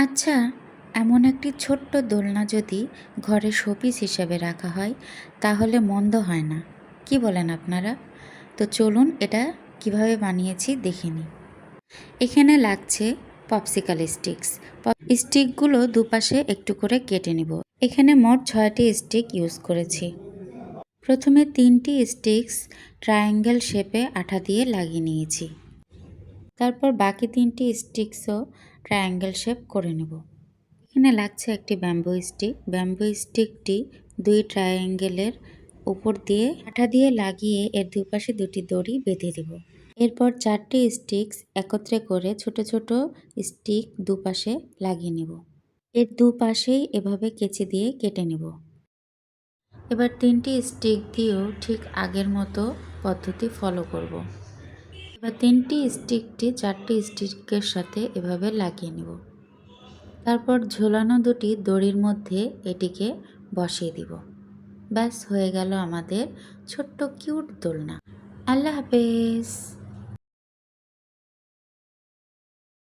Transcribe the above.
আচ্ছা, এমন একটি ছোট্ট দোলনা যদি ঘরে শোপিস হিসেবে রাখা হয় তাহলে মন্দ হয় না, কি বলেন আপনারা? তো চলুন এটা কিভাবে বানিয়েছি দেখে নিই। এখানে লাগছে পপসিকাল স্টিক্স। স্টিকগুলো দুপাশে একটু করে কেটে নিব। এখানে মোট 6টি স্টিক ইউজ করেছি। প্রথমে 3টি স্টিক্স ট্রায়াঙ্গেল শেপে আঠা দিয়ে লাগিয়ে নিয়েছি। তারপর বাকি 3টি স্টিক্সও ট্রায়াঙ্গেল শেপ করে নেব। এখানে লাগছে একটি ব্যাম্বু স্টিক। ব্যাম্বু স্টিকটি 2 ট্রায়াঙ্গেলের উপর দিয়ে আঠা দিয়ে লাগিয়ে এর দুপাশে 2টি দড়ি বেঁধে দেব। এরপর 4টি স্টিক্স একত্রে করে ছোট ছোট স্টিক দুপাশে লাগিয়ে নেব। এর দুপাশেই এভাবে কেচি দিয়ে কেটে নেব। এবার 3টি স্টিক দিয়েও ঠিক আগের মতো পদ্ধতি ফলো করব। এবার 3টি স্টিকটি 4টি স্টিকের সাথে এভাবে লাগিয়ে নেব। তারপর ঝোলানো 2টি দড়ির মধ্যে এটিকে বসিয়ে দিব। ব্যাস হয়ে গেল আমাদের ছোট্ট কিউট দোলনা। আল্লাহ হাফেজ।